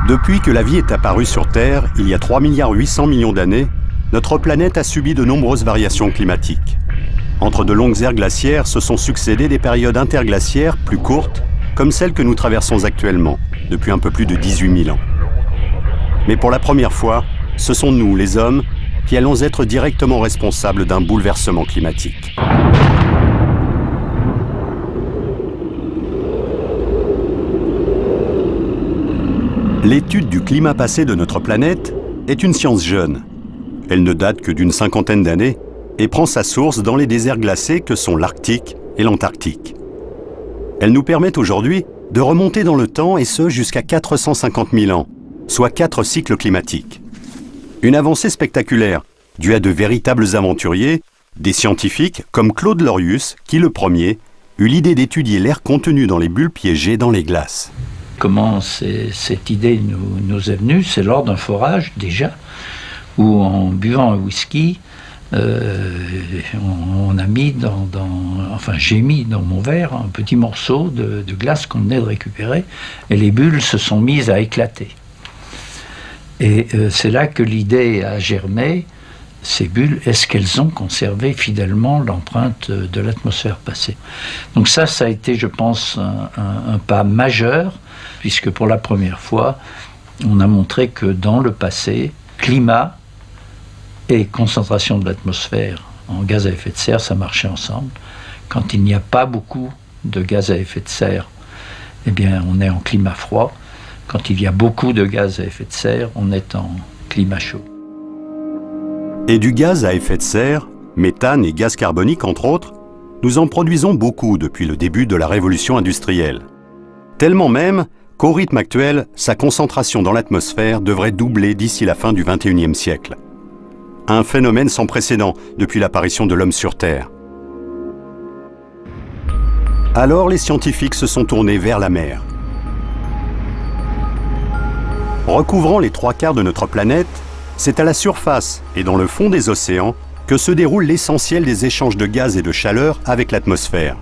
Depuis que la vie est apparue sur Terre, il y a 3,8 milliards d'années, notre planète a subi de nombreuses variations climatiques. Entre de longues ères glaciaires se sont succédées des périodes interglaciaires plus courtes, comme celle que nous traversons actuellement, depuis un peu plus de 18 000 ans. Mais pour la première fois, ce sont nous, les hommes, qui allons être directement responsables d'un bouleversement climatique. L'étude du climat passé de notre planète est une science jeune. Elle ne date que d'une cinquantaine d'années et prend sa source dans les déserts glacés que sont l'Arctique et l'Antarctique. Elle nous permet aujourd'hui de remonter dans le temps et ce jusqu'à 450 000 ans, soit 4 cycles climatiques. Une avancée spectaculaire, due à de véritables aventuriers, des scientifiques comme Claude Lorius, qui le premier eut l'idée d'étudier l'air contenu dans les bulles piégées dans les glaces. Comment cette idée nous est venue? C'est lors d'un forage déjà, où en buvant un whisky, on a mis j'ai mis dans mon verre un petit morceau de glace qu'on venait de récupérer, et les bulles se sont mises à éclater. Et c'est là que l'idée a germé. Ces bulles, est-ce qu'elles ont conservé fidèlement l'empreinte de l'atmosphère passée? Donc ça a été, je pense, un pas majeur, puisque pour la première fois, on a montré que dans le passé, climat et concentration de l'atmosphère en gaz à effet de serre, ça marchait ensemble. Quand il n'y a pas beaucoup de gaz à effet de serre, eh bien, on est en climat froid. Quand il y a beaucoup de gaz à effet de serre, on est en climat chaud. Et du gaz à effet de serre, méthane et gaz carbonique entre autres, nous en produisons beaucoup depuis le début de la révolution industrielle. Tellement même qu'au rythme actuel, sa concentration dans l'atmosphère devrait doubler d'ici la fin du XXIe siècle. Un phénomène sans précédent depuis l'apparition de l'homme sur Terre. Alors les scientifiques se sont tournés vers la mer. Recouvrant les 3/4 de notre planète, c'est à la surface et dans le fond des océans que se déroule l'essentiel des échanges de gaz et de chaleur avec l'atmosphère.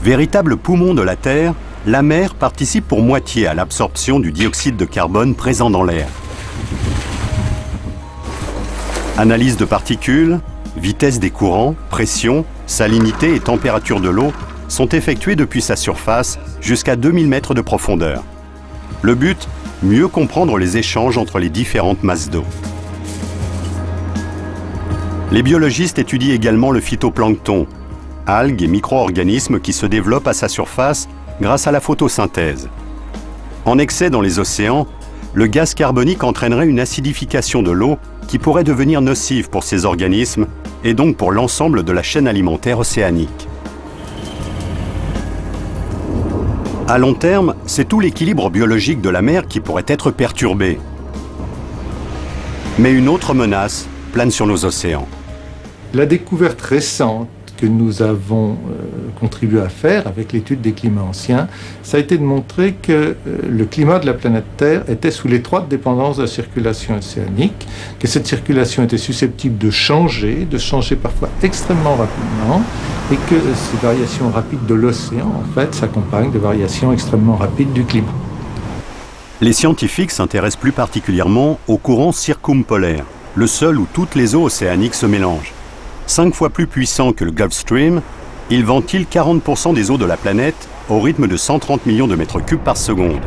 Véritable poumon de la Terre, la mer participe pour moitié à l'absorption du dioxyde de carbone présent dans l'air. Analyse de particules, vitesse des courants, pression, salinité et température de l'eau sont effectuées depuis sa surface jusqu'à 2000 mètres de profondeur. Le but, mieux comprendre les échanges entre les différentes masses d'eau. Les biologistes étudient également le phytoplancton, algues et micro-organismes qui se développent à sa surface grâce à la photosynthèse. En excès dans les océans, le gaz carbonique entraînerait une acidification de l'eau qui pourrait devenir nocive pour ces organismes et donc pour l'ensemble de la chaîne alimentaire océanique. À long terme, c'est tout l'équilibre biologique de la mer qui pourrait être perturbé. Mais une autre menace plane sur nos océans. La découverte récente que nous avons contribué à faire avec l'étude des climats anciens, ça a été de montrer que le climat de la planète Terre était sous l'étroite dépendance de la circulation océanique, que cette circulation était susceptible de changer parfois extrêmement rapidement, et que ces variations rapides de l'océan, en fait, s'accompagnent de variations extrêmement rapides du climat. Les scientifiques s'intéressent plus particulièrement au courant circumpolaire, le seul où toutes les eaux océaniques se mélangent. 5 fois plus puissant que le Gulf Stream, il ventile 40% des eaux de la planète au rythme de 130 millions de mètres cubes par seconde.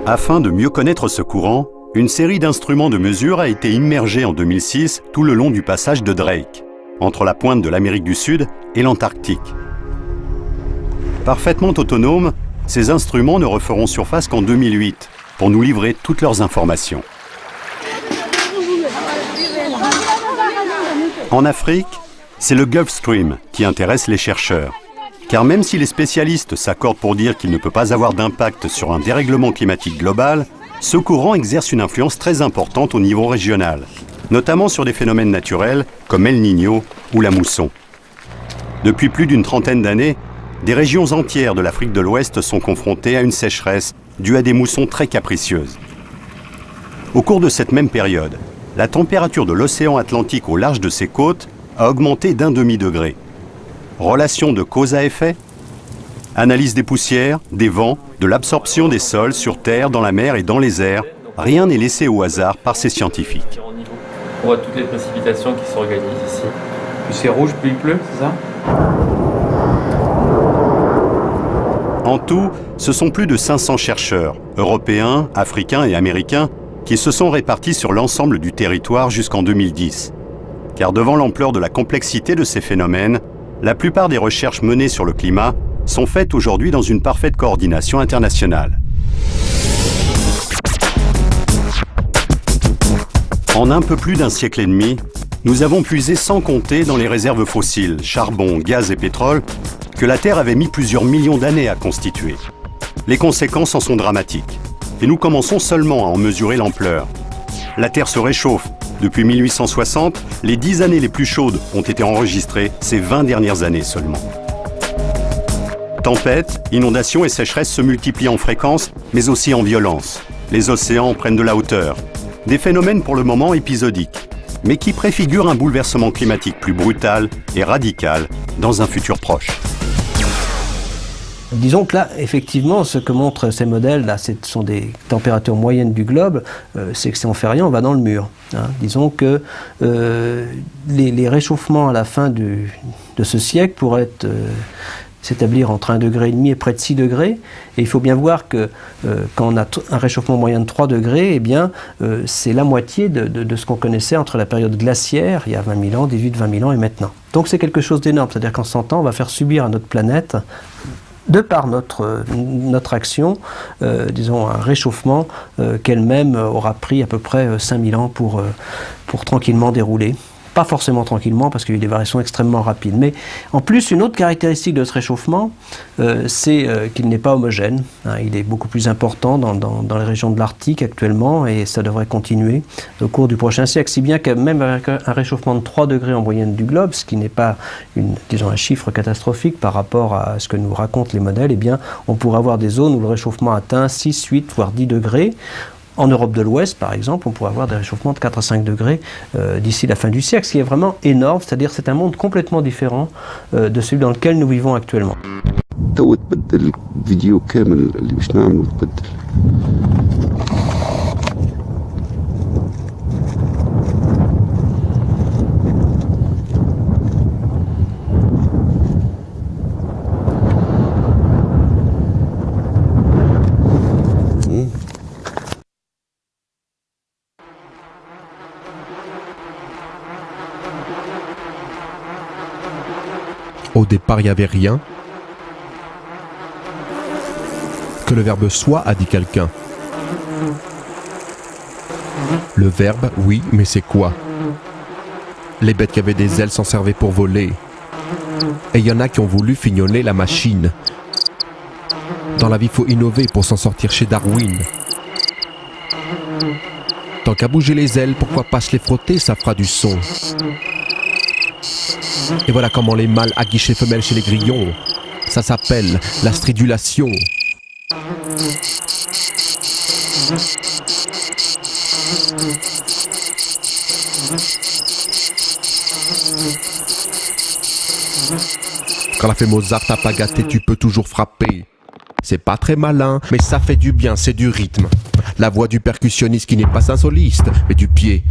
Afin de mieux connaître ce courant, une série d'instruments de mesure a été immergée en 2006 tout le long du passage de Drake, entre la pointe de l'Amérique du Sud et l'Antarctique. Parfaitement autonomes, ces instruments ne referont surface qu'en 2008 pour nous livrer toutes leurs informations. En Afrique, c'est le Gulf Stream qui intéresse les chercheurs. Car même si les spécialistes s'accordent pour dire qu'il ne peut pas avoir d'impact sur un dérèglement climatique global, ce courant exerce une influence très importante au niveau régional, notamment sur des phénomènes naturels comme El Niño ou la mousson. Depuis plus d'une trentaine d'années, des régions entières de l'Afrique de l'Ouest sont confrontées à une sécheresse due à des moussons très capricieuses. Au cours de cette même période, la température de l'océan Atlantique au large de ses côtes a augmenté d'1 demi-degré. Relation de cause à effet? Analyse des poussières, des vents, de l'absorption des sols sur Terre, dans la mer et dans les airs, rien n'est laissé au hasard par ces scientifiques. On voit toutes les précipitations qui s'organisent ici. Plus c'est rouge, plus il pleut, c'est ça? En tout, ce sont plus de 500 chercheurs, européens, africains et américains, qui se sont répartis sur l'ensemble du territoire jusqu'en 2010. Car devant l'ampleur de la complexité de ces phénomènes, la plupart des recherches menées sur le climat sont faites aujourd'hui dans une parfaite coordination internationale. En un peu plus d'un siècle et demi, nous avons puisé sans compter dans les réserves fossiles, charbon, gaz et pétrole, que la Terre avait mis plusieurs millions d'années à constituer. Les conséquences en sont dramatiques, et nous commençons seulement à en mesurer l'ampleur. La Terre se réchauffe. Depuis 1860, les 10 années les plus chaudes ont été enregistrées ces 20 dernières années seulement. Tempêtes, inondations et sécheresses se multiplient en fréquence, mais aussi en violence. Les océans prennent de la hauteur. Des phénomènes pour le moment épisodiques, mais qui préfigurent un bouleversement climatique plus brutal et radical dans un futur proche. Disons que là, effectivement, ce que montrent ces modèles-là, ce sont des températures moyennes du globe, c'est que si on ne fait rien, on va dans le mur. Hein. Disons que les réchauffements à la fin de ce siècle pourraient s'établir entre 1,5 degré et près de 6 degrés. Et il faut bien voir que quand on a un réchauffement moyen de 3 degrés, eh bien, c'est la moitié de ce qu'on connaissait entre la période glaciaire, il y a 20 000 ans, 18-20 000 ans et maintenant. Donc c'est quelque chose d'énorme, c'est-à-dire qu'en 100 ans, on va faire subir à notre planète, de par notre action, disons un réchauffement qu'elle-même aura pris à peu près 5000 ans pour tranquillement dérouler. Pas forcément tranquillement, parce qu'il y a eu des variations extrêmement rapides. Mais en plus, une autre caractéristique de ce réchauffement, c'est qu'il n'est pas homogène. Hein, il est beaucoup plus important dans les régions de l'Arctique actuellement, et ça devrait continuer au cours du prochain siècle. Si bien que même avec un réchauffement de 3 degrés en moyenne du globe, ce qui n'est pas disons un chiffre catastrophique par rapport à ce que nous racontent les modèles, eh bien, on pourrait avoir des zones où le réchauffement atteint 6, 8, voire 10 degrés. En Europe de l'Ouest, par exemple, on pourrait avoir des réchauffements de 4 à 5 degrés d'ici la fin du siècle, ce qui est vraiment énorme, c'est-à-dire c'est un monde complètement différent de celui dans lequel nous vivons actuellement. Au départ, il n'y avait rien. Que le verbe soit, a dit quelqu'un. Le verbe, oui, mais c'est quoi? Les bêtes qui avaient des ailes s'en servaient pour voler. Et il y en a qui ont voulu fignoler la machine. Dans la vie, il faut innover pour s'en sortir chez Darwin. Tant qu'à bouger les ailes, pourquoi pas se les frotter, ça fera du son. Et voilà comment les mâles aguichent les femelles chez les grillons. Ça s'appelle la stridulation. Quand la fait Mozart t'a pas gâté, tu peux toujours frapper. C'est pas très malin, mais ça fait du bien, c'est du rythme. La voix du percussionniste qui n'est pas un soliste, mais du pied,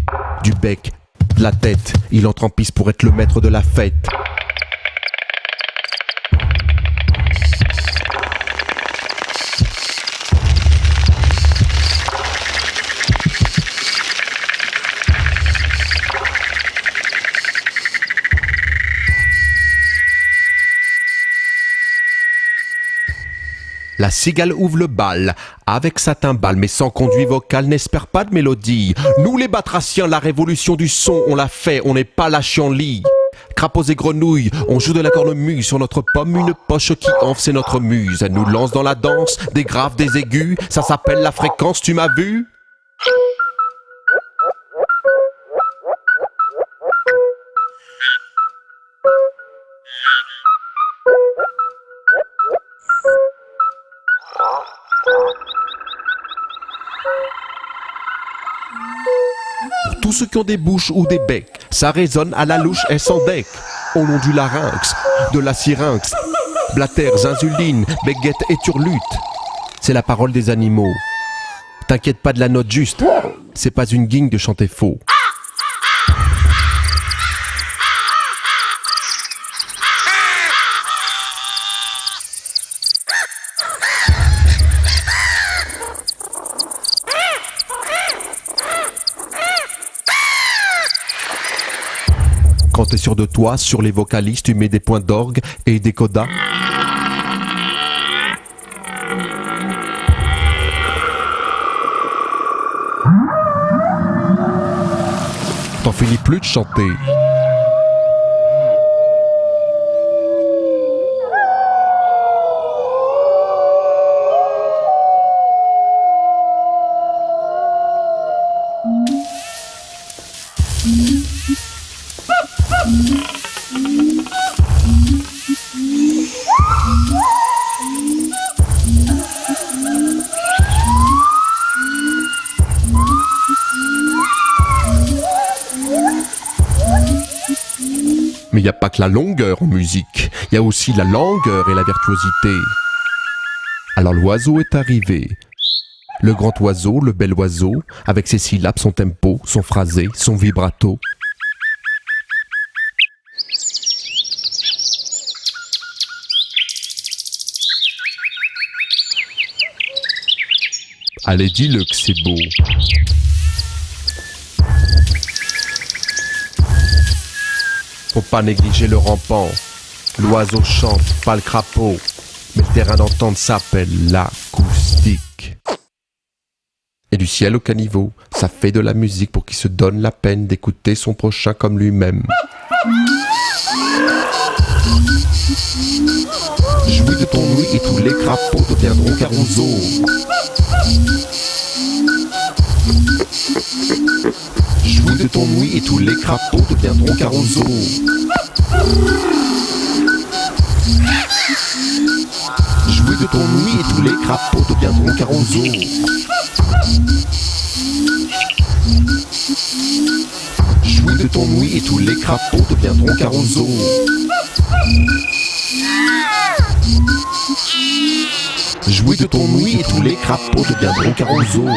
du bec, de la tête. Il entre en piste pour être le maître de la fête. La cigale ouvre le bal, avec sa timbale, mais sans conduit vocal, n'espère pas de mélodie. Nous les batraciens, la révolution du son, on l'a fait, on n'est pas lâchés en lit. Crapauds et grenouilles, on joue de la cornemuse sur notre pomme, une poche qui enfle, c'est notre muse. Elle nous lance dans la danse, des graves, des aigus, ça s'appelle la fréquence, tu m'as vu? Pour tous ceux qui ont des bouches ou des becs, ça résonne à la louche et sans deck. Au long du larynx, de la syrinx, blatères, insuline, béguette et turlute. C'est la parole des animaux. T'inquiète pas de la note juste, c'est pas une guigne de chanter faux. Quand t'es sûr de toi, sur les vocalistes, tu mets des points d'orgue et des codas. T'en finis plus de chanter. Mais il n'y a pas que la longueur en musique, il y a aussi la langueur et la virtuosité. Alors l'oiseau est arrivé. Le grand oiseau, le bel oiseau, avec ses syllabes, son tempo, son phrasé, son vibrato. Allez, dis-le que c'est beau. Faut pas négliger le rampant. L'oiseau chante, pas le crapaud. Mais le terrain d'entente s'appelle l'acoustique. Et du ciel au caniveau, ça fait de la musique pour qui se donne la peine d'écouter son prochain comme lui-même. Jouis de ton ouïe et tous les crapauds deviendront carousaux. Jouis de ton ouïe et tous les crapauds deviendront carousaux. Jouis de ton ouïe et tous les crapauds deviendront carousaux. Jouis de ton ouïe et tous les crapauds deviendront carousaux. Jouis de ton ouïe et tous les crapauds deviendront carousaux.